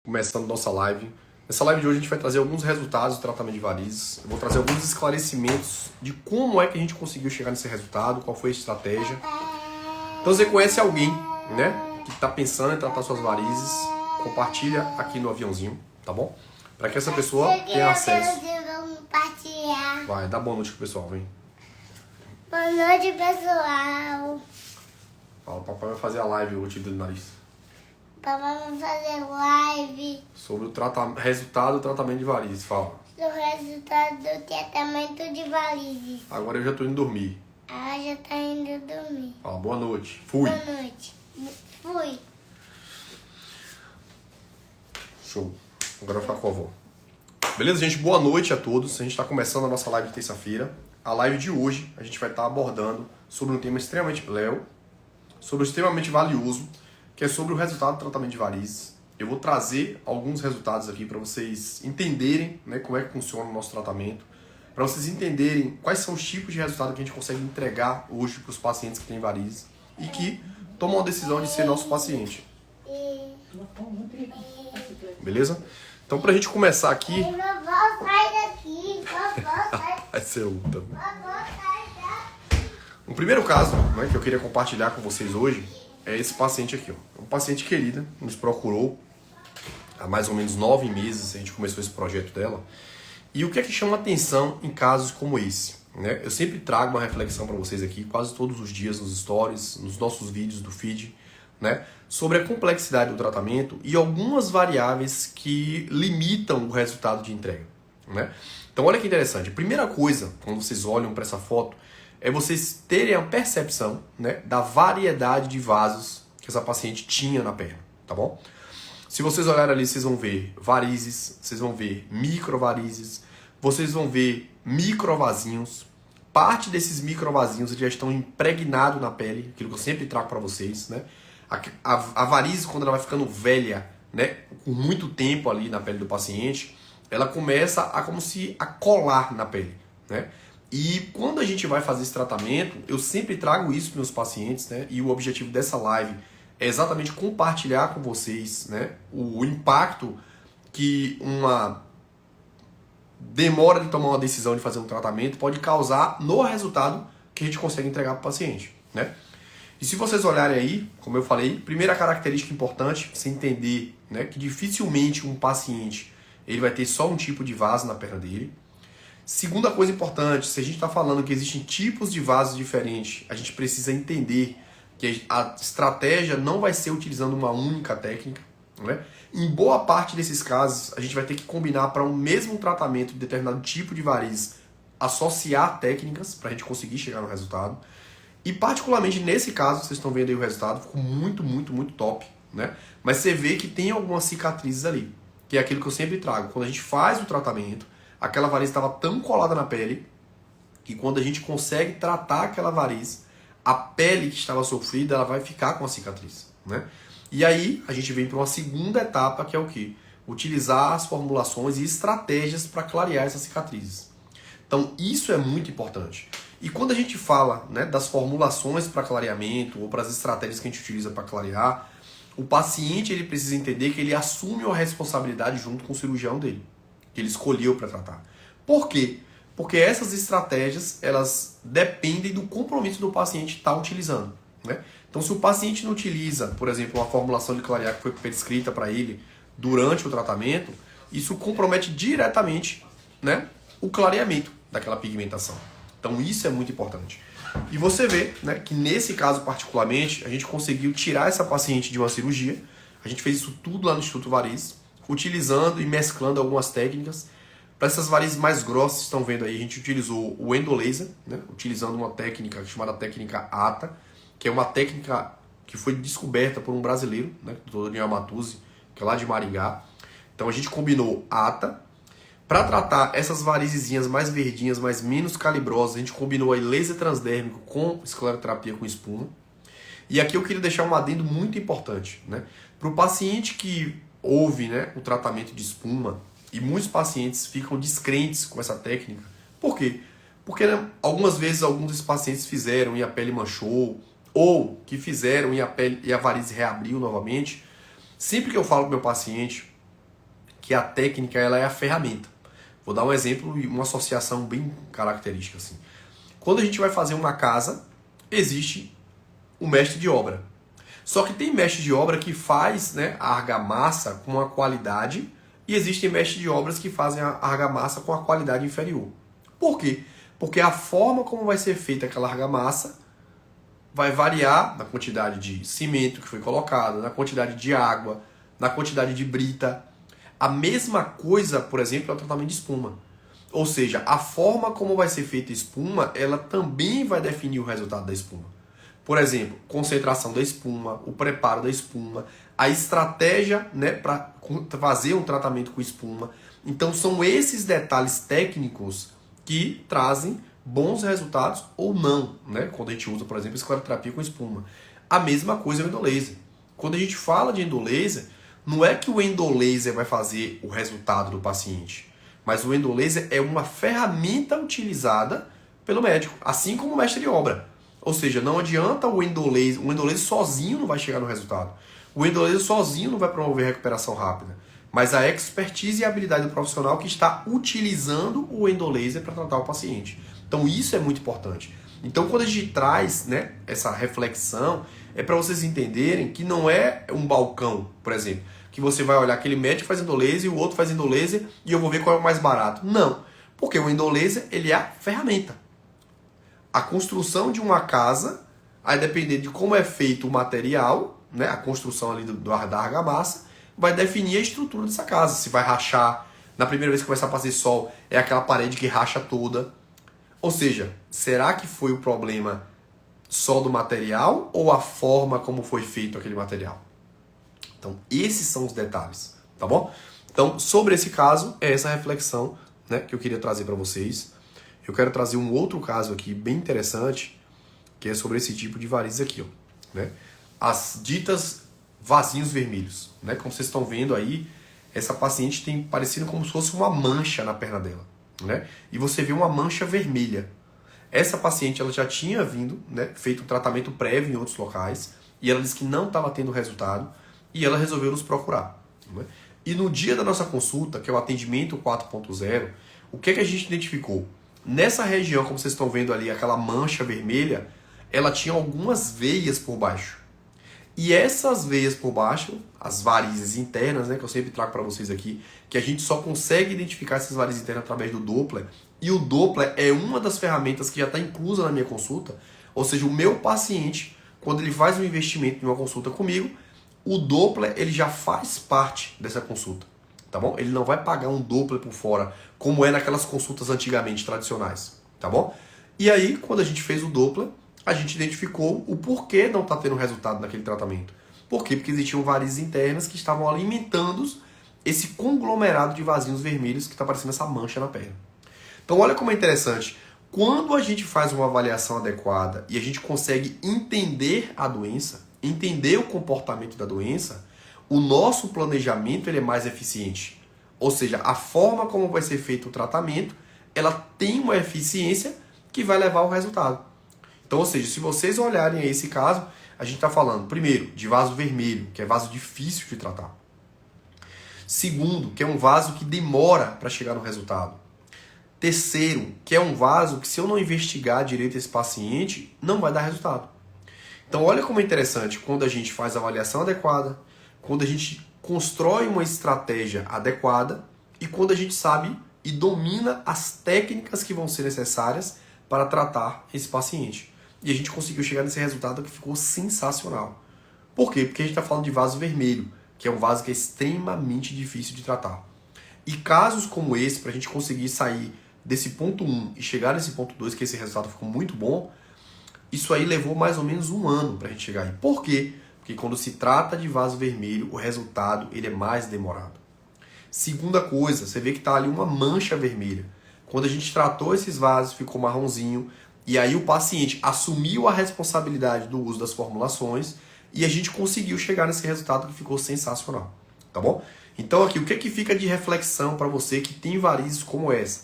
Começando nossa live. Nessa live de hoje a gente vai trazer alguns resultados do tratamento de varizes. Eu vou trazer alguns esclarecimentos de como é que a gente conseguiu chegar nesse resultado, qual foi a estratégia. Então, você conhece alguém, né, que está pensando em tratar suas varizes, compartilha aqui no aviãozinho, tá bom? Para que essa pessoa tenha acesso. Vai, dá boa noite pro pessoal, vem. Boa noite, pessoal. Fala, papai vai fazer a live hoje do nariz. Papai vai fazer live Sobre o resultado do tratamento de varizes, fala. do resultado do tratamento de varizes. Agora eu já tô indo dormir. Ah, já tá indo dormir. Fala, boa noite. Fui. Boa noite. Fui. Show. Agora eu vou ficar com a avó. Beleza, gente? Boa noite a todos. A gente está começando a nossa live de terça-feira. A live de hoje a gente vai estar abordando sobre um tema extremamente extremamente valioso, que é sobre o resultado do tratamento de varizes. Eu vou trazer alguns resultados aqui para vocês entenderem, né, como é que funciona o nosso tratamento, para vocês entenderem quais são os tipos de resultado que a gente consegue entregar hoje para os pacientes que têm varizes e que tomam a decisão de ser nosso paciente. Beleza? Então, para a gente começar aqui... Vovó, sai daqui. Vovó, sai. Vai ser luta. Vovó, sai daqui. O primeiro caso, né, que eu queria compartilhar com vocês hoje é esse paciente aqui. Ó. Uma paciente querida, nos procurou há mais ou menos 9 meses, a gente começou esse projeto dela. E o que é que chama atenção em casos como esse? Né? Eu sempre trago uma reflexão para vocês aqui, quase todos os dias nos stories, nos nossos vídeos do feed, né, sobre a complexidade do tratamento e algumas variáveis que limitam o resultado de entrega. Né? Então olha que interessante. A primeira coisa, quando vocês olham para essa foto, é vocês terem a percepção, né, da variedade de vasos que essa paciente tinha na perna, tá bom? Se vocês olharem ali, vocês vão ver varizes, vocês vão ver microvarizes, vocês vão ver microvasinhos. Parte desses microvasinhos já estão impregnados na pele, aquilo que eu sempre trago para vocês, né? A varize, quando ela vai ficando velha, né, com muito tempo ali na pele do paciente, ela começa a colar na pele, né? E quando a gente vai fazer esse tratamento, eu sempre trago isso para meus pacientes, né? E o objetivo dessa live é exatamente compartilhar com vocês, né, o impacto que uma demora de tomar uma decisão de fazer um tratamento pode causar no resultado que a gente consegue entregar para o paciente, né? E se vocês olharem aí, como eu falei, primeira característica importante, você entender, né, que dificilmente um paciente ele vai ter só um tipo de vaso na perna dele. Segunda coisa importante, se a gente está falando que existem tipos de vasos diferentes, a gente precisa entender que a estratégia não vai ser utilizando uma única técnica. Né? Em boa parte desses casos, a gente vai ter que combinar para um mesmo tratamento de determinado tipo de varizes, associar técnicas para a gente conseguir chegar no resultado. E particularmente nesse caso, vocês estão vendo aí o resultado, ficou muito, muito, muito top. Né? Mas você vê que tem algumas cicatrizes ali, que é aquilo que eu sempre trago. Quando a gente faz o tratamento, aquela variz estava tão colada na pele que quando a gente consegue tratar aquela variz, a pele que estava sofrida ela vai ficar com a cicatriz. Né? E aí a gente vem para uma segunda etapa, que é o quê? Utilizar as formulações e estratégias para clarear essas cicatrizes. Então isso é muito importante. E quando a gente fala, né, das formulações para clareamento ou para as estratégias que a gente utiliza para clarear, o paciente ele precisa entender que ele assume a responsabilidade junto com o cirurgião dele, que ele escolheu para tratar. Por quê? Porque essas estratégias elas dependem do compromisso do paciente estar utilizando. Né? Então se o paciente não utiliza, por exemplo, uma formulação de clarear que foi prescrita para ele durante o tratamento, isso compromete diretamente, né, o clareamento daquela pigmentação. Então isso é muito importante. E você vê, né, que nesse caso particularmente, a gente conseguiu tirar essa paciente de uma cirurgia. A gente fez isso tudo lá no Instituto Variz, utilizando e mesclando algumas técnicas. Para essas varizes mais grossas, estão vendo aí, a gente utilizou o endolaser, né, utilizando uma técnica chamada técnica ATA, que é uma técnica que foi descoberta por um brasileiro, né, o Dr. Daniel Matuzzi, que é lá de Maringá. Então a gente combinou ATA. Para tratar essas varizezinhas mais verdinhas, mais menos calibrosas, a gente combinou aí laser transdérmico com escleroterapia com espuma. E aqui eu queria deixar um adendo muito importante. Né? Para o paciente que ouve, né, o tratamento de espuma, e muitos pacientes ficam descrentes com essa técnica. Por quê? Porque, né, algumas vezes alguns desses pacientes fizeram e a pele manchou, ou que fizeram e a varize reabriu novamente. Sempre que eu falo para o meu paciente que a técnica ela é a ferramenta. Vou dar um exemplo e uma associação bem característica assim. Quando a gente vai fazer uma casa, existe o mestre de obra. Só que tem mestre de obra que faz, né, a argamassa com uma qualidade e existem mestres de obras que fazem a argamassa com a qualidade inferior. Por quê? Porque a forma como vai ser feita aquela argamassa vai variar na quantidade de cimento que foi colocado, na quantidade de água, na quantidade de brita. A mesma coisa, por exemplo, é o tratamento de espuma. Ou seja, a forma como vai ser feita a espuma, ela também vai definir o resultado da espuma. Por exemplo, concentração da espuma, o preparo da espuma, a estratégia, né, para fazer um tratamento com espuma. Então são esses detalhes técnicos que trazem bons resultados ou não, né? Quando a gente usa, por exemplo, escleroterapia com espuma. A mesma coisa é o endolaser. Quando a gente fala de endolaser, não é que o endolaser vai fazer o resultado do paciente, mas o endolaser é uma ferramenta utilizada pelo médico, assim como o mestre de obra. Ou seja, não adianta o endolaser sozinho não vai chegar no resultado. O endolaser sozinho não vai promover recuperação rápida, mas a expertise e a habilidade do profissional que está utilizando o endolaser para tratar o paciente. Então isso é muito importante. Então quando a gente traz, né, essa reflexão, é para vocês entenderem que não é um balcão, por exemplo, que você vai olhar aquele médico faz endolaser e o outro faz endolaser e eu vou ver qual é o mais barato. Não, porque o endolaser ele é a ferramenta. A construção de uma casa, aí dependendo de como é feito o material, né, a construção ali da argamassa, vai definir a estrutura dessa casa. Se vai rachar, na primeira vez que começar a fazer sol, é aquela parede que racha toda. Ou seja, será que foi o problema só do material ou a forma como foi feito aquele material? Então, esses são os detalhes, tá bom? Então, sobre esse caso, é essa reflexão, né, que eu queria trazer para vocês. Eu quero trazer um outro caso aqui bem interessante, que é sobre esse tipo de varizes aqui, ó, né? As ditas vasinhos vermelhos, né? Como vocês estão vendo aí, essa paciente tem parecido como se fosse uma mancha na perna dela, né? E você vê uma mancha vermelha. Essa paciente ela já tinha vindo, né, feito um tratamento prévio em outros locais e ela disse que não estava tendo resultado e ela resolveu nos procurar, né? E no dia da nossa consulta, que é o atendimento 4.0, o que é que a gente identificou? Nessa região, como vocês estão vendo ali, aquela mancha vermelha, ela tinha algumas veias por baixo. E essas veias por baixo, as varizes internas, né, que eu sempre trago para vocês aqui, que a gente só consegue identificar essas varizes internas através do Doppler. E o Doppler é uma das ferramentas que já está inclusa na minha consulta. Ou seja, o meu paciente, quando ele faz um investimento em uma consulta comigo, o Doppler ele já faz parte dessa consulta. Tá bom? Ele não vai pagar um Doppler por fora, como é naquelas consultas antigamente tradicionais. Tá bom? E aí, quando a gente fez o Doppler, a gente identificou o porquê não está tendo resultado naquele tratamento. Por quê? Porque existiam varizes internas que estavam alimentando esse conglomerado de vasinhos vermelhos que está parecendo essa mancha na perna. Então olha como é interessante. Quando a gente faz uma avaliação adequada e a gente consegue entender a doença, entender o comportamento da doença, o nosso planejamento ele é mais eficiente. Ou seja, a forma como vai ser feito o tratamento, ela tem uma eficiência que vai levar ao resultado. Então, ou seja, se vocês olharem a esse caso, a gente está falando, primeiro, de vaso vermelho, que é vaso difícil de tratar. Segundo, que é um vaso que demora para chegar no resultado. Terceiro, que é um vaso que se eu não investigar direito esse paciente, não vai dar resultado. Então, olha como é interessante quando a gente faz a avaliação adequada, quando a gente constrói uma estratégia adequada e quando a gente sabe e domina as técnicas que vão ser necessárias para tratar esse paciente. E a gente conseguiu chegar nesse resultado que ficou sensacional. Por quê? Porque a gente está falando de vaso vermelho, que é um vaso que é extremamente difícil de tratar. E casos como esse, para a gente conseguir sair desse ponto 1 e chegar nesse ponto 2, que esse resultado ficou muito bom, isso aí levou mais ou menos 1 ano para a gente chegar aí. Por quê? Porque quando se trata de vaso vermelho, o resultado ele é mais demorado. Segunda coisa, você vê que está ali uma mancha vermelha. Quando a gente tratou esses vasos, ficou marronzinho, e aí o paciente assumiu a responsabilidade do uso das formulações e a gente conseguiu chegar nesse resultado que ficou sensacional, tá bom? Então aqui, o que é que fica de reflexão para você que tem varizes como essa?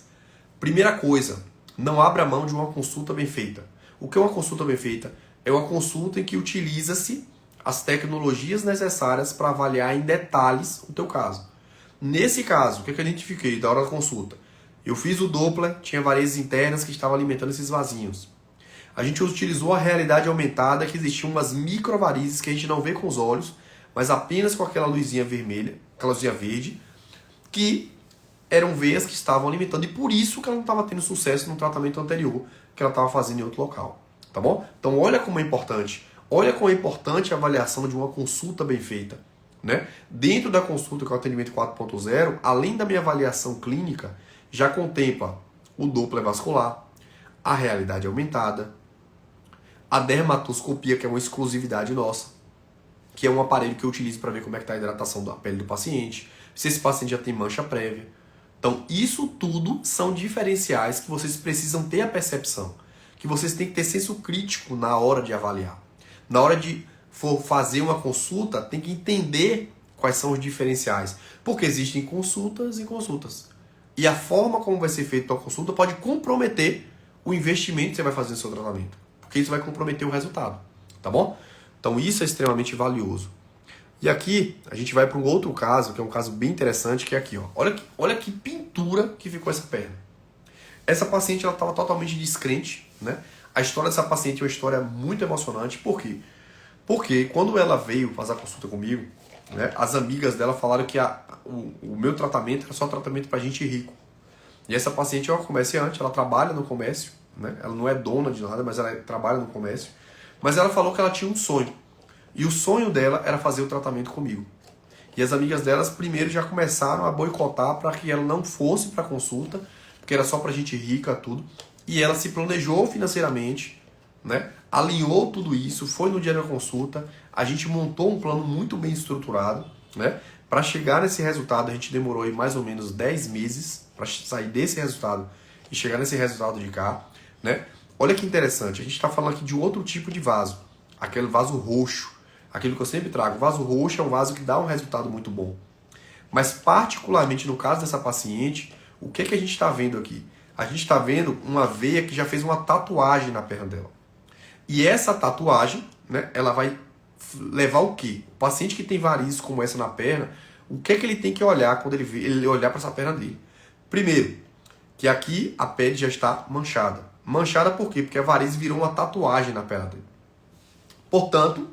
Primeira coisa, não abra mão de uma consulta bem feita. O que é uma consulta bem feita? É uma consulta em que utiliza-se as tecnologias necessárias para avaliar em detalhes o teu caso. Nesse caso, o que eu identifiquei da hora da consulta? Eu fiz o Doppler, tinha varizes internas que estavam alimentando esses vasinhos. A gente utilizou a realidade aumentada, que existiam umas microvarizes que a gente não vê com os olhos, mas apenas com aquela luzinha vermelha, aquela luzinha verde, que eram veias que estavam alimentando, e por isso que ela não estava tendo sucesso no tratamento anterior que ela estava fazendo em outro local. Tá bom? Então olha como é importante. Olha como é importante a avaliação de uma consulta bem feita. Né? Dentro da consulta com o atendimento 4.0, além da minha avaliação clínica, já contempla o Doppler vascular, a realidade aumentada, a dermatoscopia, que é uma exclusividade nossa, que é um aparelho que eu utilizo para ver como é que está a hidratação da pele do paciente, se esse paciente já tem mancha prévia. Então, isso tudo são diferenciais que vocês precisam ter a percepção, que vocês têm que ter senso crítico na hora de avaliar. Na hora de for fazer uma consulta, tem que entender quais são os diferenciais, porque existem consultas e consultas. E a forma como vai ser feita a consulta pode comprometer o investimento que você vai fazer no seu tratamento, porque isso vai comprometer o resultado, tá bom? Então isso é extremamente valioso. E aqui a gente vai para um outro caso, que é um caso bem interessante, que é aqui, ó. Olha que pintura que ficou essa perna. Essa paciente ela estava totalmente descrente, né? A história dessa paciente é uma história muito emocionante. Por quê? Porque quando ela veio fazer a consulta comigo, né, as amigas dela falaram que o meu tratamento era só tratamento para gente rico. E essa paciente é uma comerciante, ela trabalha no comércio, né? Ela não é dona de nada, mas ela trabalha no comércio. Mas ela falou que ela tinha um sonho. E o sonho dela era fazer o tratamento comigo. E as amigas delas primeiro já começaram a boicotar para que ela não fosse para a consulta, porque era só para gente rica, tudo. E ela se planejou financeiramente, né? Alinhou tudo isso, foi no dia da consulta, a gente montou um plano muito bem estruturado, né? Para chegar nesse resultado, a gente demorou aí mais ou menos 10 meses para sair desse resultado e chegar nesse resultado de cá, né? Olha que interessante, a gente está falando aqui de outro tipo de vaso, aquele vaso roxo, aquilo que eu sempre trago. O vaso roxo é um vaso que dá um resultado muito bom. Mas particularmente no caso dessa paciente, o que a gente está vendo aqui? A gente está vendo uma veia que já fez uma tatuagem na perna dela. E essa tatuagem, né, ela vai levar o quê? O paciente que tem varizes como essa na perna, o que ele tem que olhar quando ele olhar para essa perna dele? Primeiro, que aqui a pele já está manchada. Manchada por quê? Porque a varize virou uma tatuagem na perna dele. Portanto,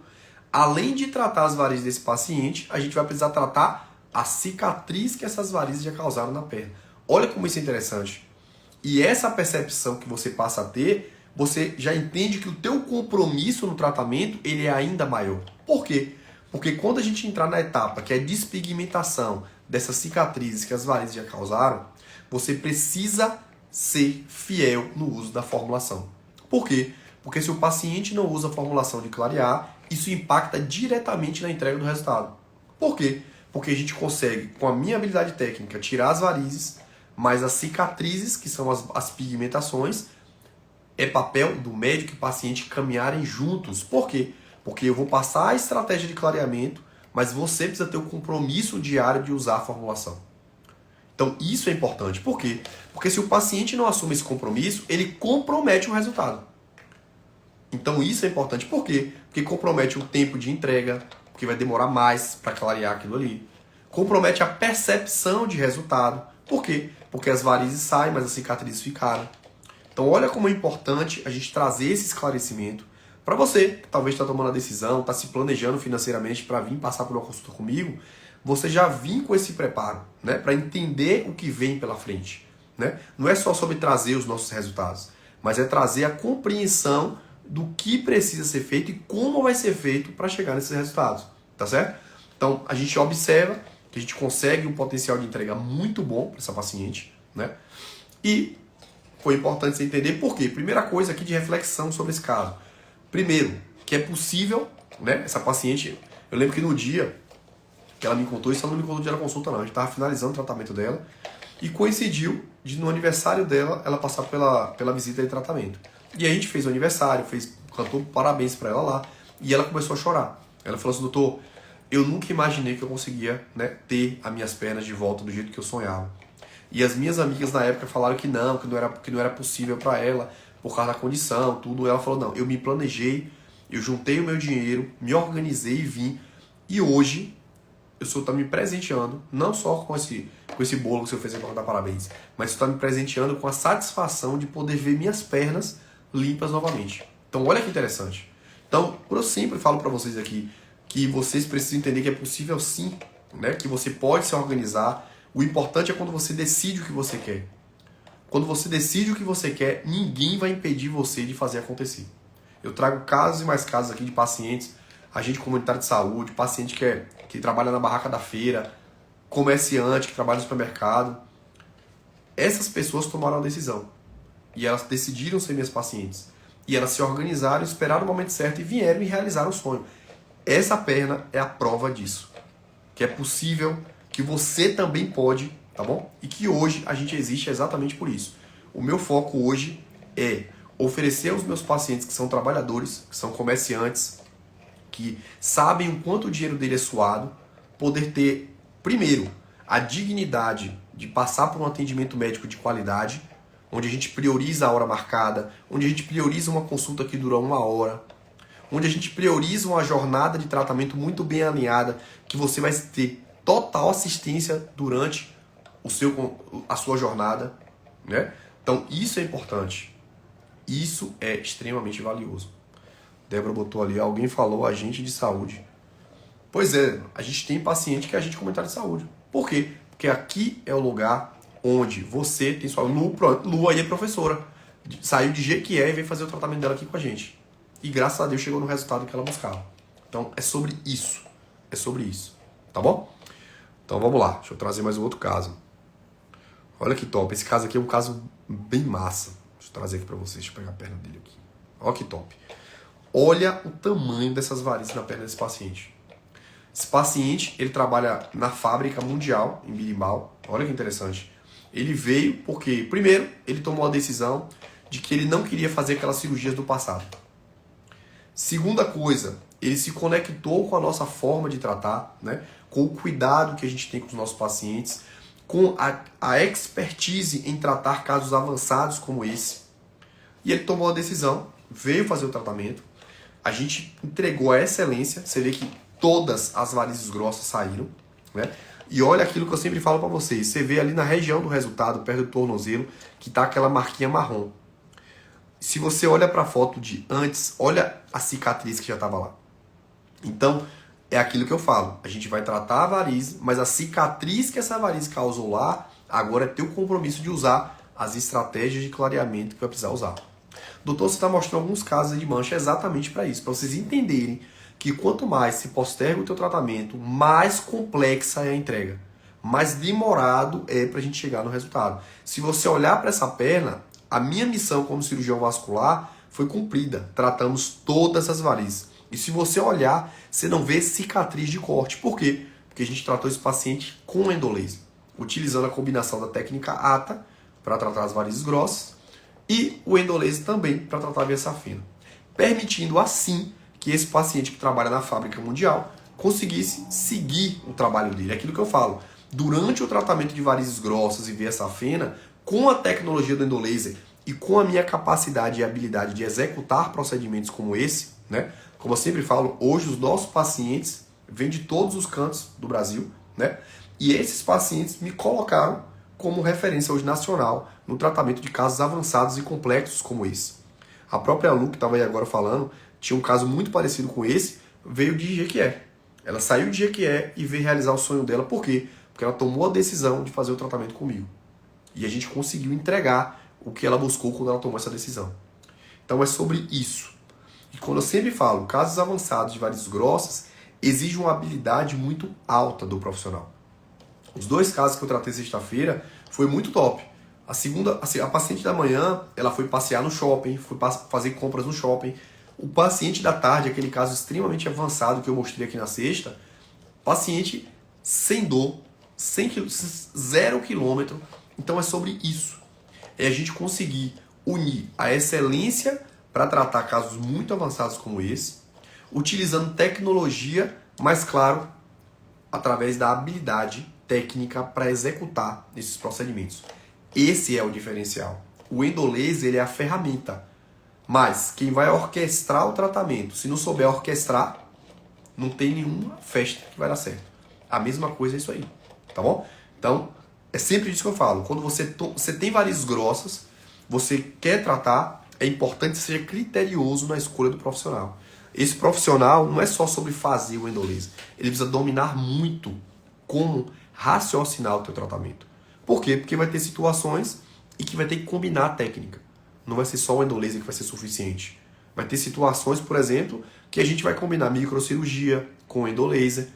além de tratar as varizes desse paciente, a gente vai precisar tratar a cicatriz que essas varizes já causaram na perna. Olha como isso é interessante. E essa percepção que você passa a ter, você já entende que o teu compromisso no tratamento ele é ainda maior. Por quê? Porque quando a gente entrar na etapa que é a despigmentação dessas cicatrizes que as varizes já causaram, você precisa ser fiel no uso da formulação. Por quê? Porque se o paciente não usa a formulação de clarear, isso impacta diretamente na entrega do resultado. Por quê? Porque a gente consegue, com a minha habilidade técnica, tirar as varizes, mas as cicatrizes, que são as pigmentações, é papel do médico e paciente caminharem juntos. Por quê? Porque eu vou passar a estratégia de clareamento, mas você precisa ter o compromisso diário de usar a formulação. Então isso é importante. Por quê? Porque se o paciente não assume esse compromisso, ele compromete o resultado. Então isso é importante. Por quê? Porque compromete o tempo de entrega, porque vai demorar mais para clarear aquilo ali. Compromete a percepção de resultado. Por quê? Porque as varizes saem, mas as cicatrizes ficaram. Então olha como é importante a gente trazer esse esclarecimento para você que talvez está tomando a decisão, está se planejando financeiramente para vir passar por uma consulta comigo, você já vir com esse preparo, né, para entender o que vem pela frente. Né? Não é só sobre trazer os nossos resultados, mas é trazer a compreensão do que precisa ser feito e como vai ser feito para chegar nesses resultados, tá certo? Então a gente observa que a gente consegue um potencial de entrega muito bom para essa paciente, né? E foi importante você entender por quê. Primeira coisa aqui de reflexão sobre esse caso. Primeiro, que é possível, né? Essa paciente, eu lembro que no dia que ela me contou, isso ela não me contou no dia da consulta não, a gente estava finalizando o tratamento dela e coincidiu de no aniversário dela ela passar pela visita de tratamento. E a gente fez o aniversário, cantou parabéns para ela lá e ela começou a chorar. Ela falou assim: doutor, eu nunca imaginei que eu conseguia, né, ter as minhas pernas de volta do jeito que eu sonhava. E as minhas amigas na época falaram que não era possível para ela, por causa da condição, tudo. Ela falou: não, eu me planejei, eu juntei o meu dinheiro, me organizei e vim. E hoje, o senhor está me presenteando, não só com esse bolo que o senhor fez para dar parabéns, mas o senhor está me presenteando com a satisfação de poder ver minhas pernas limpas novamente. Então, olha que interessante. Então, eu sempre falo para vocês aqui que vocês precisam entender que é possível sim, né? Que você pode se organizar. O importante é quando você decide o que você quer. Quando você decide o que você quer, ninguém vai impedir você de fazer acontecer. Eu trago casos e mais casos aqui de pacientes, agente comunitário de saúde, paciente que trabalha na barraca da feira, comerciante que trabalha no supermercado. Essas pessoas tomaram a decisão. E elas decidiram ser minhas pacientes. E elas se organizaram, esperaram o momento certo e vieram e realizaram o sonho. Essa perna é a prova disso. Que é possível, que você também pode, tá bom? E que hoje a gente existe exatamente por isso. O meu foco hoje é oferecer aos meus pacientes que são trabalhadores, que são comerciantes, que sabem o quanto o dinheiro dele é suado, poder ter, primeiro, a dignidade de passar por um atendimento médico de qualidade, onde a gente prioriza a hora marcada, onde a gente prioriza uma consulta que dura 1 hora, onde a gente prioriza uma jornada de tratamento muito bem alinhada, que você vai ter total assistência durante a sua jornada, né? Então isso é importante. Isso é extremamente valioso. Débora botou ali, alguém falou agente de saúde. Pois é, a gente tem paciente que é agente comunitário de saúde. Por quê? Porque aqui é o lugar onde você tem sua... Lu aí é professora. Saiu de Jequié e veio fazer o tratamento dela aqui com a gente. E graças a Deus chegou no resultado que ela buscava. Então é sobre isso. É sobre isso. Tá bom? Então vamos lá. Deixa eu trazer mais um outro caso. Olha que top. Esse caso aqui é um caso bem massa. Deixa eu trazer aqui pra vocês. Deixa eu pegar a perna dele aqui. Olha que top. Olha o tamanho dessas varizes na perna desse paciente. Esse paciente, ele trabalha na fábrica mundial, em Birimbau. Olha que interessante. Ele veio porque, primeiro, ele tomou a decisão de que ele não queria fazer aquelas cirurgias do passado. Segunda coisa, ele se conectou com a nossa forma de tratar, né? Com o cuidado que a gente tem com os nossos pacientes, com a expertise em tratar casos avançados como esse. E ele tomou a decisão, veio fazer o tratamento, a gente entregou a excelência, você vê que todas as varizes grossas saíram, né? E olha aquilo que eu sempre falo para vocês, você vê ali na região do resultado, perto do tornozelo, que tá aquela marquinha marrom. Se você olha para a foto de antes, olha a cicatriz que já estava lá. Então, é aquilo que eu falo. A gente vai tratar a varize, mas a cicatriz que essa varize causou lá, agora é ter o compromisso de usar as estratégias de clareamento que vai precisar usar. Doutor, você está mostrando alguns casos de mancha exatamente para isso, para vocês entenderem que quanto mais se posterga o teu tratamento, mais complexa é a entrega. Mais demorado é para a gente chegar no resultado. Se você olhar para essa perna, a minha missão como cirurgião vascular foi cumprida. Tratamos todas as varizes. E se você olhar, você não vê cicatriz de corte. Por quê? Porque a gente tratou esse paciente com endolaser, utilizando a combinação da técnica ATA para tratar as varizes grossas e o endolaser também para tratar a veia safena, permitindo assim que esse paciente que trabalha na fábrica mundial conseguisse seguir o trabalho dele. É aquilo que eu falo. Durante o tratamento de varizes grossas e veia safena, com a tecnologia do endolaser e com a minha capacidade e habilidade de executar procedimentos como esse, né? Como eu sempre falo, hoje os nossos pacientes vêm de todos os cantos do Brasil, né? E esses pacientes me colocaram como referência hoje nacional no tratamento de casos avançados e complexos como esse. A própria Lu, que estava aí agora falando, tinha um caso muito parecido com esse, veio de Jequié. Ela saiu de Jequié e veio realizar o sonho dela. Por quê? Porque ela tomou a decisão de fazer o tratamento comigo. E a gente conseguiu entregar o que ela buscou quando ela tomou essa decisão. Então é sobre isso. E quando eu sempre falo, casos avançados de varizes grossas exigem uma habilidade muito alta do profissional. Os 2 casos que eu tratei sexta-feira foi muito top. A paciente da manhã, ela foi passear no shopping, foi fazer compras no shopping. O paciente da tarde, aquele caso extremamente avançado que eu mostrei aqui na sexta, paciente sem dor, 0 quilômetro. Então é sobre isso. É a gente conseguir unir a excelência para tratar casos muito avançados como esse, utilizando tecnologia, mas claro, através da habilidade técnica para executar esses procedimentos. Esse é o diferencial. O endolaser, ele é a ferramenta. Mas quem vai orquestrar o tratamento, se não souber orquestrar, não tem nenhuma festa que vai dar certo. A mesma coisa é isso aí, tá bom? Então, é sempre isso que eu falo. Quando você tem varizes grossas, você quer tratar, é importante que seja criterioso na escolha do profissional. Esse profissional não é só sobre fazer o endolaser. Ele precisa dominar muito como raciocinar o teu tratamento. Por quê? Porque vai ter situações e que vai ter que combinar a técnica. Não vai ser só o endolaser que vai ser suficiente. Vai ter situações, por exemplo, que a gente vai combinar microcirurgia com endolaser.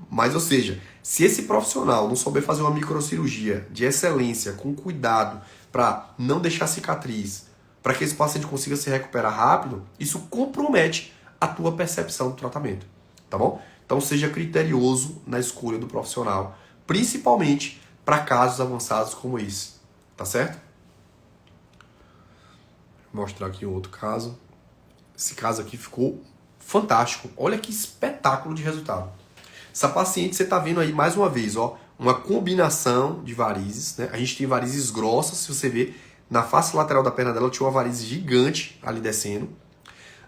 Mas, ou seja, se esse profissional não souber fazer uma microcirurgia de excelência, com cuidado, para não deixar cicatriz, para que esse paciente consiga se recuperar rápido, isso compromete a tua percepção do tratamento, tá bom? Então seja criterioso na escolha do profissional, principalmente para casos avançados como esse, tá certo? Vou mostrar aqui um outro caso. Esse caso aqui ficou fantástico. Olha que espetáculo de resultado. Essa paciente, você está vendo aí mais uma vez, ó, uma combinação de varizes, né? A gente tem varizes grossas, se você ver, na face lateral da perna dela tinha uma varize gigante ali descendo.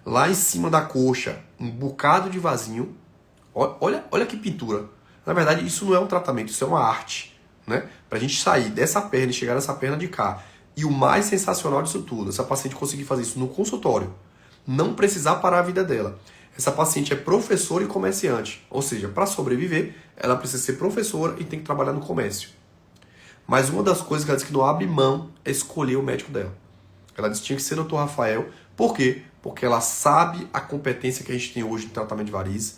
Lá em cima da coxa, um bocado de vasinho. Olha que pintura. Na verdade, isso não é um tratamento, isso é uma arte, né? Pra gente sair dessa perna e chegar nessa perna de cá. E o mais sensacional disso tudo, essa paciente conseguir fazer isso no consultório. Não precisar parar a vida dela. Essa paciente é professora e comerciante. Ou seja, para sobreviver, ela precisa ser professora e tem que trabalhar no comércio. Mas uma das coisas que ela disse que não abre mão é escolher o médico dela. Ela disse que tinha que ser o Dr. Rafael. Por quê? Porque ela sabe a competência que a gente tem hoje no tratamento de varizes.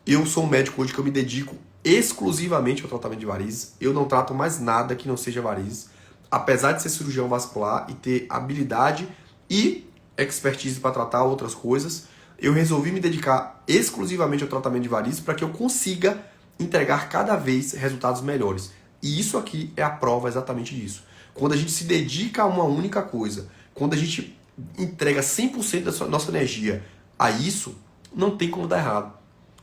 Eu sou um médico hoje que eu me dedico exclusivamente ao tratamento de varizes. Eu não trato mais nada que não seja varizes. Apesar de ser cirurgião vascular e ter habilidade e expertise para tratar outras coisas, eu resolvi me dedicar exclusivamente ao tratamento de varizes para que eu consiga entregar cada vez resultados melhores. E isso aqui é a prova exatamente disso. Quando a gente se dedica a uma única coisa, quando a gente entrega 100% da nossa energia a isso, não tem como dar errado.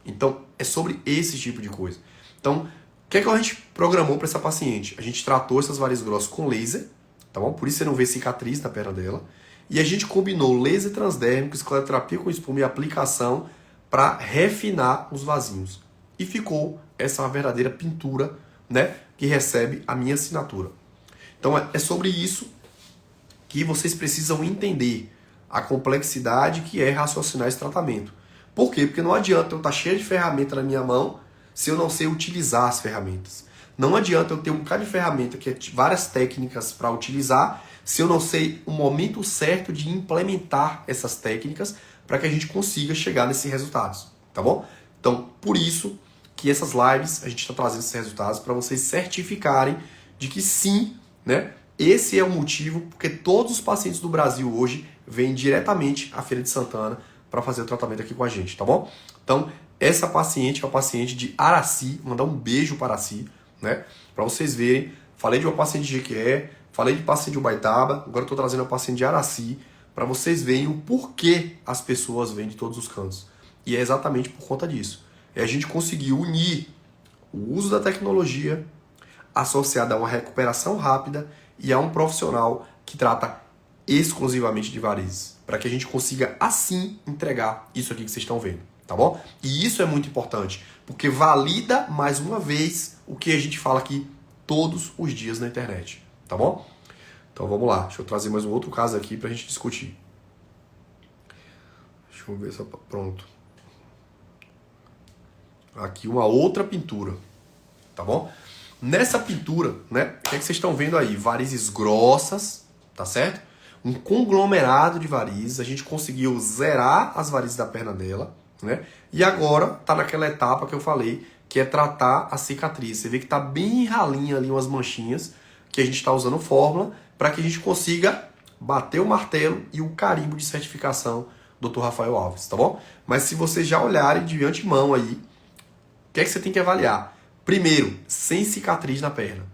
Então, é sobre esse tipo de coisa. Então, o que é que a gente programou para essa paciente? A gente tratou essas varizes grossas com laser, tá bom? Por isso você não vê cicatriz na perna dela. E a gente combinou laser transdérmico, escleroterapia com espuma e aplicação para refinar os vasinhos. E ficou essa verdadeira pintura, né, que recebe a minha assinatura. Então é sobre isso que vocês precisam entender a complexidade que é raciocinar esse tratamento. Por quê? Porque não adianta eu estar cheio de ferramenta na minha mão se eu não sei utilizar as ferramentas. Não adianta eu ter um bocado de ferramenta, que é várias técnicas para utilizar, se eu não sei o momento certo de implementar essas técnicas para que a gente consiga chegar nesses resultados, tá bom? Então, por isso que essas lives, a gente está trazendo esses resultados para vocês certificarem de que sim, né? Esse é o motivo porque todos os pacientes do Brasil hoje vêm diretamente à Feira de Santana para fazer o tratamento aqui com a gente, tá bom? Então, essa paciente é uma paciente de Araci, mandar um beijo para Araci, né? Para vocês verem, falei de uma paciente de Jequié, falei de paciente de Ubaitaba, agora estou trazendo uma paciente de Araci, para vocês verem o porquê as pessoas vêm de todos os cantos. E é exatamente por conta disso. É a gente conseguir unir o uso da tecnologia associado a uma recuperação rápida e a um profissional que trata exclusivamente de varizes, para que a gente consiga assim entregar isso aqui que vocês estão vendo, tá bom? E isso é muito importante, porque valida mais uma vez o que a gente fala aqui todos os dias na internet, tá bom? Então vamos lá, deixa eu trazer mais um outro caso aqui para a gente discutir. Deixa eu ver se pronto. Aqui uma outra pintura, tá bom? Nessa pintura, né, o que é que vocês estão vendo aí? Varizes grossas, tá certo? Um conglomerado de varizes, a gente conseguiu zerar as varizes da perna dela, né? E agora tá naquela etapa que eu falei, que é tratar a cicatriz. Você vê que tá bem ralinha ali umas manchinhas, que a gente está usando fórmula para que a gente consiga bater o martelo e o carimbo de certificação do Dr. Rafael Alves, tá bom? Mas se vocês já olharem de antemão aí, o que é que você tem que avaliar? Primeiro, sem cicatriz na perna.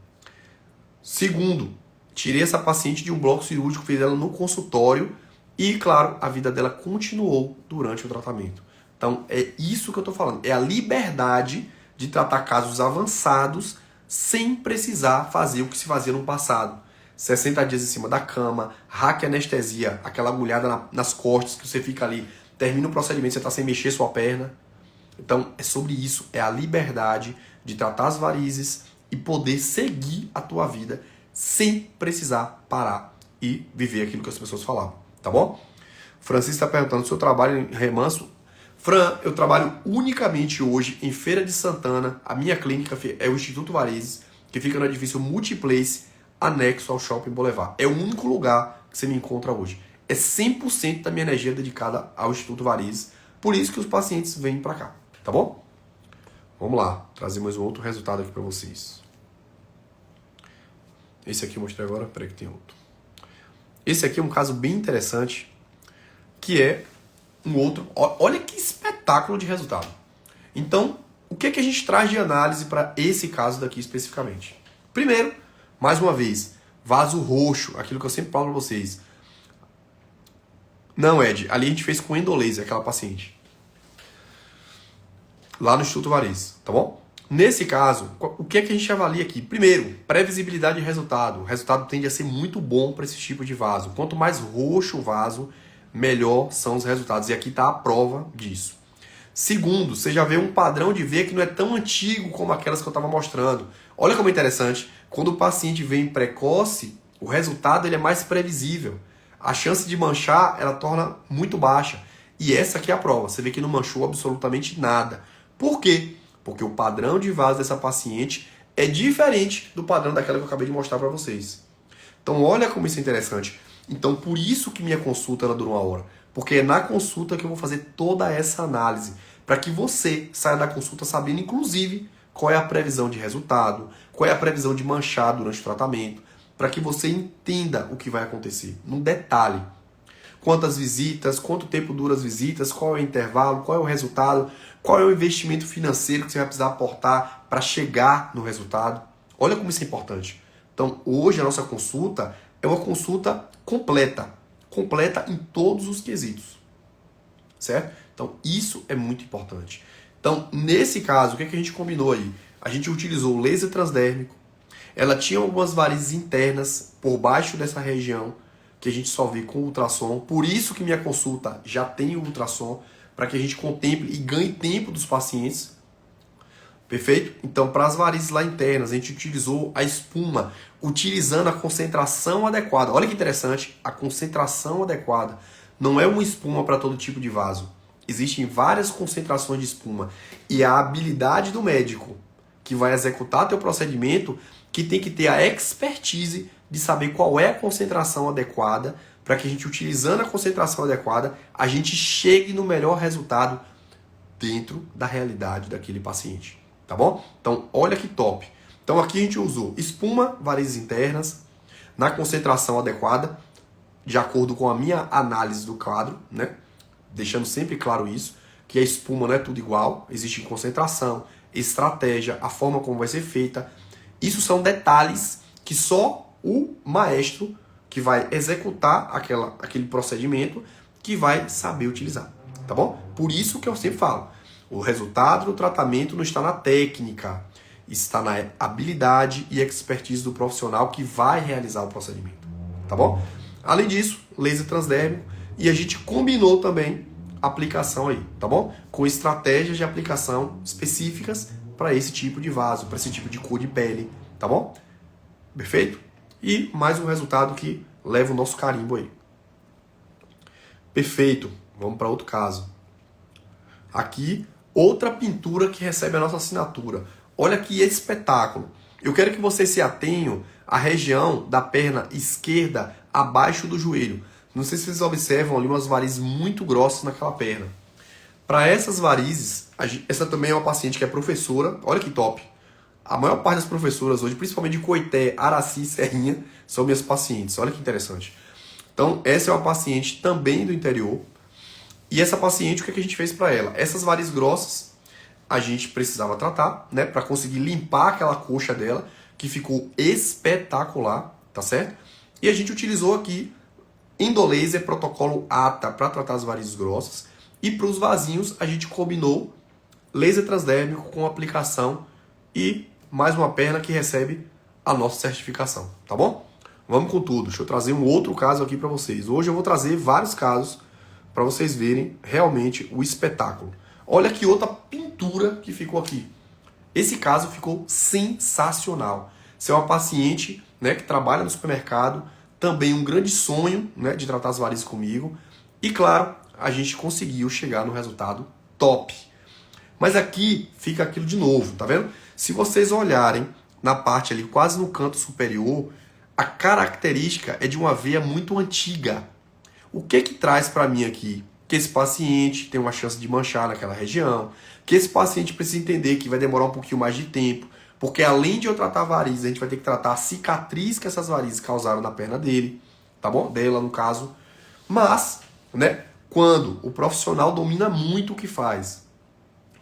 Segundo, tirei essa paciente de um bloco cirúrgico, fiz ela no consultório e, claro, a vida dela continuou durante o tratamento. Então, é isso que eu estou falando. É a liberdade de tratar casos avançados sem precisar fazer o que se fazia no passado. 60 dias em cima da cama, raquianestesia, aquela agulhada nas costas que você fica ali, termina o procedimento, você está sem mexer sua perna. Então, é sobre isso, é a liberdade de tratar as varizes e poder seguir a tua vida sem precisar parar e viver aquilo que as pessoas falavam, tá bom? Francisco está perguntando se eu trabalho em remanso. Fran, eu trabalho unicamente hoje em Feira de Santana. A minha clínica é o Instituto Varizes, que fica no edifício Multiplace, anexo ao Shopping Boulevard. É o único lugar que você me encontra hoje. É 100% da minha energia dedicada ao Instituto Varizes. Por isso que os pacientes vêm para cá, tá bom? Vamos lá, trazer mais um outro resultado aqui para vocês. Esse aqui eu mostrei agora, peraí que tem outro. Esse aqui é um caso bem interessante, que é um outro... Olha que espetáculo de resultado. Então, o que é que a gente traz de análise para esse caso daqui especificamente? Primeiro, mais uma vez, vaso roxo, aquilo que eu sempre falo para vocês. Não, Ed, ali a gente fez com endolaser, aquela paciente. Lá no Instituto Varizes, tá bom? Nesse caso, o que é que a gente avalia aqui? Primeiro, previsibilidade de resultado. O resultado tende a ser muito bom para esse tipo de vaso. Quanto mais roxo o vaso, melhor são os resultados. E aqui está a prova disso. Segundo, você já vê um padrão de veia que não é tão antigo como aquelas que eu estava mostrando. Olha como é interessante. Quando o paciente vem precoce, o resultado ele é mais previsível. A chance de manchar, ela torna muito baixa. E essa aqui é a prova. Você vê que não manchou absolutamente nada. Por quê? Porque o padrão de vaso dessa paciente é diferente do padrão daquela que eu acabei de mostrar para vocês. Então, olha como isso é interessante. Então, por isso que minha consulta ela dura 1 hora. Porque é na consulta que eu vou fazer toda essa análise. Para que você saia da consulta sabendo, inclusive, qual é a previsão de resultado, qual é a previsão de manchar durante o tratamento, para que você entenda o que vai acontecer. Num detalhe. Quantas visitas, quanto tempo dura as visitas, qual é o intervalo, qual é o resultado, qual é o investimento financeiro que você vai precisar aportar para chegar no resultado. Olha como isso é importante. Então, hoje a nossa consulta é uma consulta completa em todos os quesitos, certo? Então, isso é muito importante. Então, nesse caso, o que é que a gente combinou aí? A gente utilizou o laser transdérmico, ela tinha algumas varizes internas por baixo dessa região, que a gente só vê com ultrassom, por isso que minha consulta já tem o ultrassom, para que a gente contemple e ganhe tempo dos pacientes. Perfeito? Então, para as varizes lá internas, a gente utilizou a espuma, utilizando a concentração adequada. Olha que interessante, a concentração adequada. Não é uma espuma para todo tipo de vaso. Existem várias concentrações de espuma. E a habilidade do médico que vai executar teu procedimento, que tem que ter a expertise de saber qual é a concentração adequada, para que a gente, utilizando a concentração adequada, a gente chegue no melhor resultado dentro da realidade daquele paciente. Tá bom? Então, olha que top. Então, aqui a gente usou espuma, varizes internas, na concentração adequada, de acordo com a minha análise do quadro, né? Deixando sempre claro isso, que a espuma não é tudo igual, existe concentração, estratégia, a forma como vai ser feita. Isso são detalhes que só o maestro que vai executar aquele procedimento que vai saber utilizar, tá bom? Por isso que eu sempre falo, o resultado do tratamento não está na técnica, está na habilidade e expertise do profissional que vai realizar o procedimento, tá bom? Além disso, laser transdérmico, e a gente combinou também a aplicação aí, tá bom? Com estratégias de aplicação específicas para esse tipo de vaso, para esse tipo de cor de pele, tá bom? Perfeito? E mais um resultado que leva o nosso carimbo aí. Perfeito. Vamos para outro caso. Aqui, outra pintura que recebe a nossa assinatura. Olha que espetáculo. Eu quero que vocês se atenham à região da perna esquerda abaixo do joelho. Não sei se vocês observam ali umas varizes muito grossas naquela perna. Para essas varizes, essa também é uma paciente que é professora. Olha que top. A maior parte das professoras hoje, principalmente de Coité, Araci e Serrinha, são minhas pacientes. Olha que interessante. Então, essa é uma paciente também do interior. E essa paciente, o que a gente fez para ela? Essas varizes grossas, a gente precisava tratar, né? Para conseguir limpar aquela coxa dela, que ficou espetacular, tá certo? E a gente utilizou aqui endolaser protocolo ATA para tratar as varizes grossas. E para os vasinhos, a gente combinou laser transdérmico com aplicação e mais uma perna que recebe a nossa certificação, tá bom? Vamos com tudo. Deixa eu trazer um outro caso aqui para vocês. Hoje eu vou trazer vários casos para vocês verem realmente o espetáculo. Olha que outra pintura que ficou aqui. Esse caso ficou sensacional. Você é uma paciente, né, que trabalha no supermercado, também um grande sonho, né, de tratar as varizes comigo. E claro, a gente conseguiu chegar no resultado top. Mas aqui fica aquilo de novo, tá vendo? Se vocês olharem na parte ali, quase no canto superior, a característica é de uma veia muito antiga. O que traz para mim aqui? Que esse paciente tem uma chance de manchar naquela região, que esse paciente precisa entender que vai demorar um pouquinho mais de tempo, porque além de eu tratar varizes, a gente vai ter que tratar a cicatriz que essas varizes causaram na perna dele, tá bom? Dela, no caso. Mas, né, quando o profissional domina muito o que faz,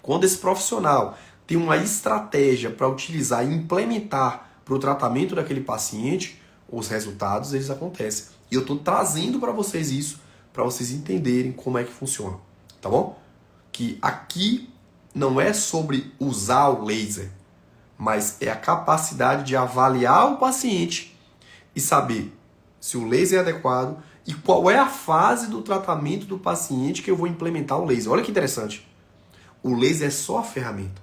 quando esse profissional tem uma estratégia para utilizar e implementar para o tratamento daquele paciente, os resultados eles acontecem. E eu estou trazendo para vocês isso, para vocês entenderem como é que funciona, tá bom? Que aqui não é sobre usar o laser, mas é a capacidade de avaliar o paciente e saber se o laser é adequado e qual é a fase do tratamento do paciente que eu vou implementar o laser. Olha que interessante. O laser é só a ferramenta,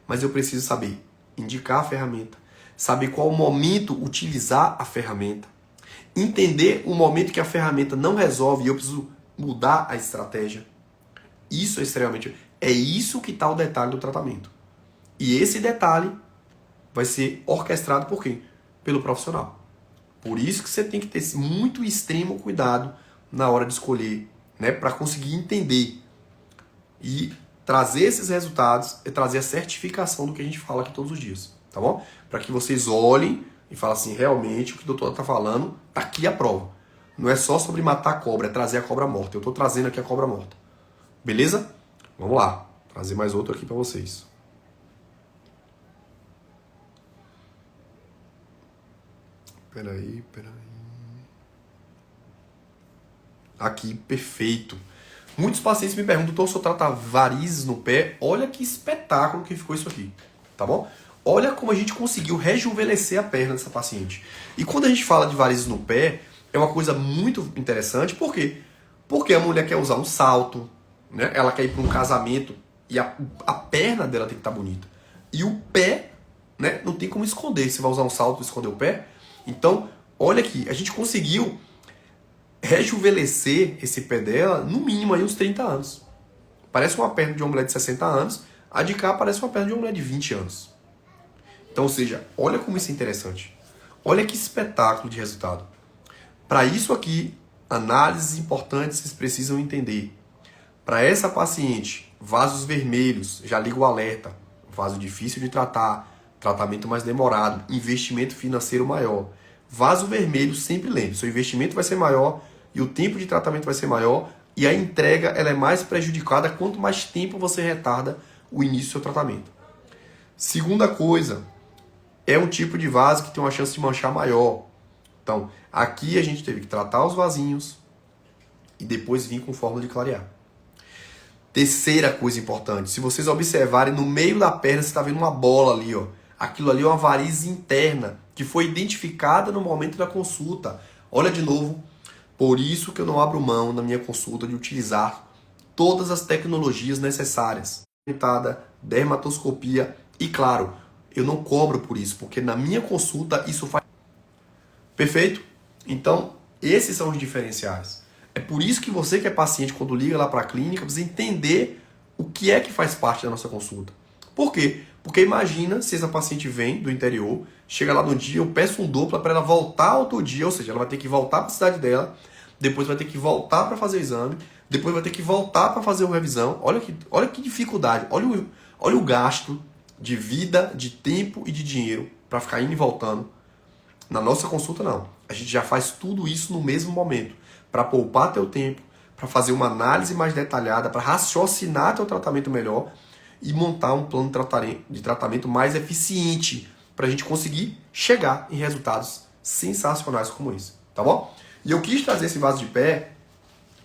mas eu preciso saber indicar a ferramenta, saber qual o momento utilizar a ferramenta, entender o momento que a ferramenta não resolve e eu preciso mudar a estratégia. Isso é extremamente... É isso que está o detalhe do tratamento. E esse detalhe vai ser orquestrado por quem? Pelo profissional. Por isso que você tem que ter muito extremo cuidado na hora de escolher, né, para conseguir entender e trazer esses resultados e trazer a certificação do que a gente fala aqui todos os dias, tá bom? Para que vocês olhem e falem assim, realmente o que o doutor está falando, tá aqui a prova. Não é só sobre matar a cobra, é trazer a cobra morta. Eu estou trazendo aqui a cobra morta. Beleza? Vamos lá, trazer mais outro aqui para vocês. Peraí. Aqui, perfeito. Muitos pacientes me perguntam, doutor, se eu tratar varizes no pé, olha que espetáculo que ficou isso aqui, tá bom? Olha como a gente conseguiu rejuvenescer a perna dessa paciente. E quando a gente fala de varizes no pé, é uma coisa muito interessante, por quê? Porque a mulher quer usar um salto, né? Ela quer ir para um casamento e a perna dela tem que estar bonita. E o pé, né? Não tem como esconder. Você vai usar um salto e esconder o pé? Então, olha aqui, a gente conseguiu rejuvenescer esse pé dela no mínimo aí uns 30 anos. Parece uma perna de uma mulher de 60 anos, a de cá parece uma perna de uma mulher de 20 anos. Então, ou seja, olha como isso é interessante. Olha que espetáculo de resultado. Para isso aqui, análises importantes vocês precisam entender. Para essa paciente, vasos vermelhos, já liga o alerta. Vaso difícil de tratar, tratamento mais demorado, investimento financeiro maior. Vaso vermelho, sempre lembre, seu investimento vai ser maior e o tempo de tratamento vai ser maior e a entrega ela é mais prejudicada quanto mais tempo você retarda o início do seu tratamento. Segunda coisa, é um tipo de vaso que tem uma chance de manchar maior. Então, aqui a gente teve que tratar os vasinhos e depois vir com fórmula de clarear. Terceira coisa importante, se vocês observarem, no meio da perna você está vendo uma bola ali, ó. Aquilo ali é uma varize interna que foi identificada no momento da consulta. Olha de novo, por isso que eu não abro mão na minha consulta de utilizar todas as tecnologias necessárias. Dermatoscopia e, claro, eu não cobro por isso, porque na minha consulta isso faz... Perfeito? Então, esses são os diferenciais. É por isso que você que é paciente, quando liga lá para a clínica, precisa entender o que é que faz parte da nossa consulta. Por quê? Porque imagina se essa paciente vem do interior, chega lá no dia, eu peço um dupla para ela voltar outro dia, ou seja, ela vai ter que voltar para a cidade dela, depois vai ter que voltar para fazer o exame, depois vai ter que voltar para fazer uma revisão. Olha que dificuldade, olha o gasto de vida, de tempo e de dinheiro para ficar indo e voltando. Na nossa consulta, não. A gente já faz tudo isso no mesmo momento, para poupar teu tempo, para fazer uma análise mais detalhada, para raciocinar teu tratamento melhor e montar um plano de tratamento mais eficiente para a gente conseguir chegar em resultados sensacionais como esse, tá bom? E eu quis trazer esse vaso de pé,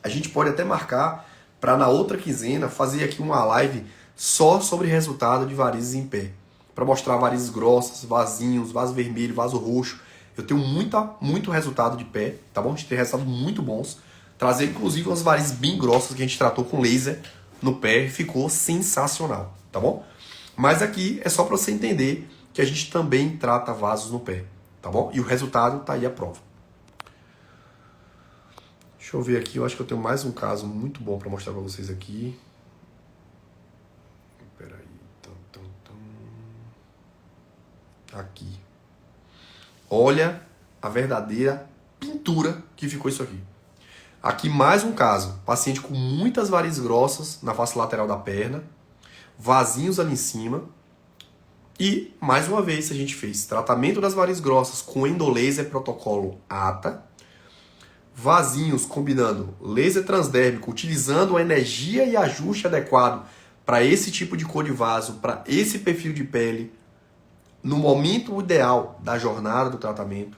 a gente pode até marcar para na outra quinzena fazer aqui uma live só sobre resultado de varizes em pé, para mostrar varizes grossas, vasinhos, vaso vermelho, vaso roxo. Eu tenho muito resultado de pé, tá bom? A gente tem resultados muito bons. Trazer inclusive umas varizes bem grossas que a gente tratou com laser no pé, ficou sensacional, tá bom? Mas aqui é só para você entender que a gente também trata vasos no pé, tá bom? E o resultado tá aí a prova. Deixa eu ver aqui, eu acho que eu tenho mais um caso muito bom para mostrar para vocês aqui. Peraí. Aqui. Olha a verdadeira pintura que ficou isso aqui. Aqui mais um caso. Paciente com muitas varizes grossas na face lateral da perna. Vasinhos ali em cima. E, mais uma vez, a gente fez tratamento das varizes grossas com endolaser protocolo ATA. Vasinhos combinando laser transdérmico, utilizando a energia e ajuste adequado para esse tipo de cor de vaso, para esse perfil de pele, no momento ideal da jornada do tratamento.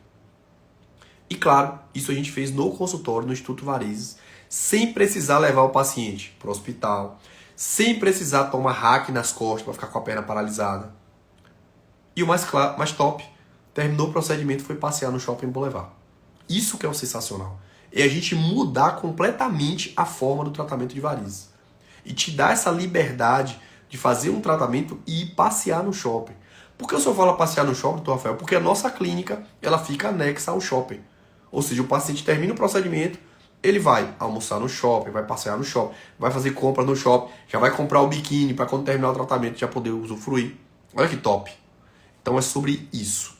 E claro, isso a gente fez no consultório, no Instituto Varizes, sem precisar levar o paciente para o hospital, sem precisar tomar hack nas costas para ficar com a perna paralisada. E o mais top, terminou o procedimento e foi passear no Shopping Boulevard. Isso que é o sensacional. É a gente mudar completamente a forma do tratamento de varizes. E te dar essa liberdade de fazer um tratamento e ir passear no shopping. Por que eu só falo passear no shopping, doutor Rafael? Porque a nossa clínica ela fica anexa ao shopping. Ou seja, o paciente termina o procedimento, ele vai almoçar no shopping, vai passear no shopping, vai fazer compras no shopping, já vai comprar o biquíni para quando terminar o tratamento já poder usufruir. Olha que top. Então é sobre isso,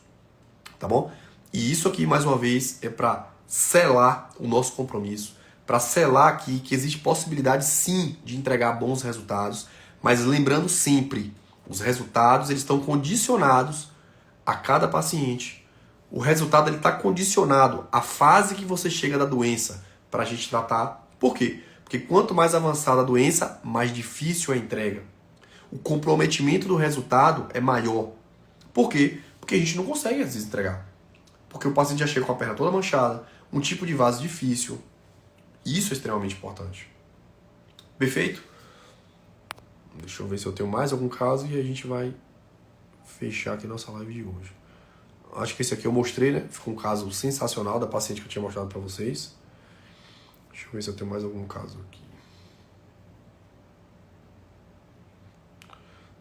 tá bom? E isso aqui, mais uma vez, é para selar o nosso compromisso, para selar aqui que existe possibilidade sim de entregar bons resultados, mas lembrando sempre, os resultados eles estão condicionados a cada paciente. O resultado está condicionado à fase que você chega da doença para a gente tratar. Por quê? Porque quanto mais avançada a doença, mais difícil a entrega. O comprometimento do resultado é maior. Por quê? Porque a gente não consegue às vezes entregar. Porque o paciente já chega com a perna toda manchada, um tipo de vaso difícil. Isso é extremamente importante. Perfeito? Deixa eu ver se eu tenho mais algum caso e a gente vai fechar aqui nossa live de hoje. Acho que esse aqui eu mostrei, né? Ficou um caso sensacional da paciente que eu tinha mostrado pra vocês. Deixa eu ver se eu tenho mais algum caso aqui.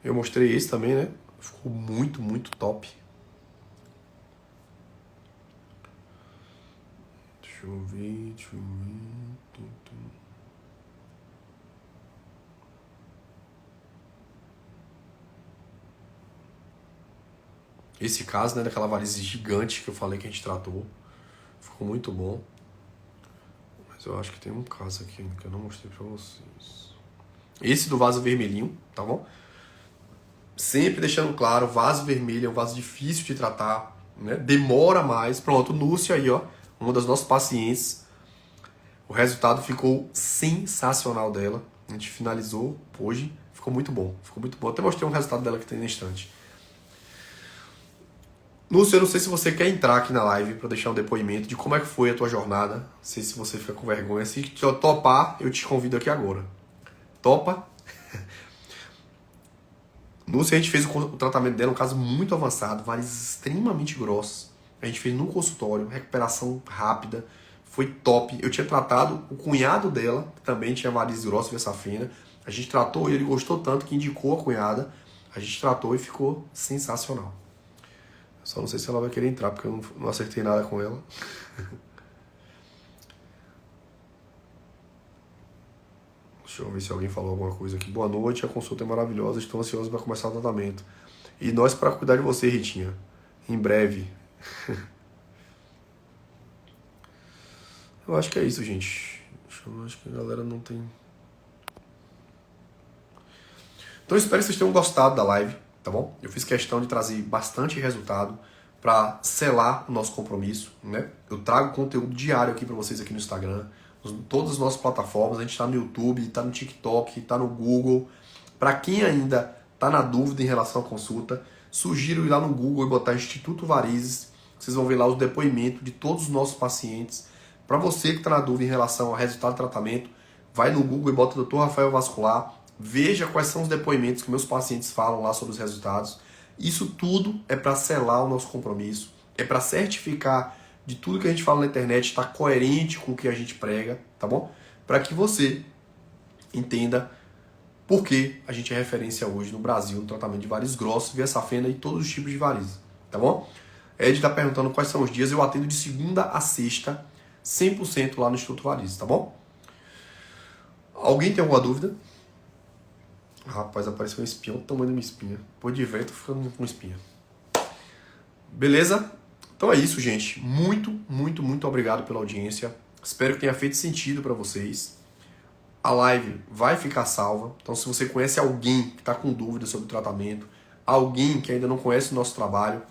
Eu mostrei esse também, né? Ficou muito, muito top. Deixa eu ver. Esse caso, né, daquela varize gigante que eu falei que a gente tratou, ficou muito bom. Mas eu acho que tem um caso aqui ainda que eu não mostrei pra vocês. Esse do vaso vermelhinho, tá bom? Sempre deixando claro, vaso vermelho é um vaso difícil de tratar, né? Demora mais. Pronto, Núcia aí, ó, uma das nossas pacientes. O resultado ficou sensacional dela. A gente finalizou hoje, ficou muito bom. Ficou muito bom. Até mostrei um resultado dela que tem na estante. Lúcio, eu não sei se você quer entrar aqui na live para deixar um depoimento de como é que foi a tua jornada. Não sei se você fica com vergonha. Se topar, eu te convido aqui agora. Topa? Lúcio, a gente fez o tratamento dela, um caso muito avançado, varizes extremamente grossas. A gente fez no consultório, recuperação rápida, foi top. Eu tinha tratado o cunhado dela, que também tinha varizes grossas, via safena. A gente tratou e ele gostou tanto que indicou a cunhada. A gente tratou e ficou sensacional. Só não sei se ela vai querer entrar, porque eu não acertei nada com ela. Deixa eu ver se alguém falou alguma coisa aqui. Boa noite, a consulta é maravilhosa, estou ansioso para começar o tratamento. E nós para cuidar de você, Ritinha. Em breve. Eu acho que é isso, gente. Eu acho que a galera não tem... Então eu espero que vocês tenham gostado da live. Tá bom? Eu fiz questão de trazer bastante resultado para selar o nosso compromisso, né? Eu trago conteúdo diário aqui para vocês aqui no Instagram, em todas as nossas plataformas. A gente está no YouTube, está no TikTok, está no Google. Para quem ainda está na dúvida em relação à consulta, sugiro ir lá no Google e botar Instituto Varizes. Vocês vão ver lá os depoimentos de todos os nossos pacientes. Para você que está na dúvida em relação ao resultado do tratamento, vai no Google e bota Dr. Rafael Vascular. Veja quais são os depoimentos que meus pacientes falam lá sobre os resultados. Isso tudo é para selar o nosso compromisso, é para certificar de tudo que a gente fala na internet está coerente com o que a gente prega, tá bom? Para que você entenda porque a gente é referência hoje no Brasil no tratamento de varizes grossos, via safena e todos os tipos de varizes, tá bom? Ed está perguntando quais são os dias, eu atendo de segunda a sexta, 100% lá no Instituto Varizes, tá bom? Alguém tem alguma dúvida? Rapaz, apareceu um espinha, olha o tamanho da minha espinha. Depois de velho, tô ficando com espinha. Beleza? Então é isso, gente. Muito, muito, muito obrigado pela audiência. Espero que tenha feito sentido para vocês. A live vai ficar salva. Então, se você conhece alguém que está com dúvida sobre o tratamento, alguém que ainda não conhece o nosso trabalho,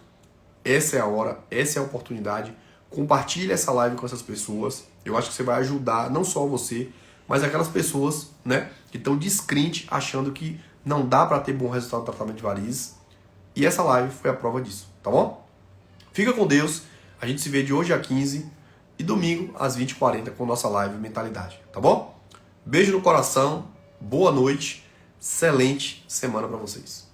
essa é a hora, essa é a oportunidade. Compartilhe essa live com essas pessoas. Eu acho que você vai ajudar não só você, mas aquelas pessoas, né, que estão descrentes, achando que não dá para ter bom resultado no tratamento de varizes. E essa live foi a prova disso, tá bom? Fica com Deus. A gente se vê de hoje a 15 e domingo às 20h40 com nossa live Mentalidade, tá bom? Beijo no coração, boa noite, excelente semana para vocês.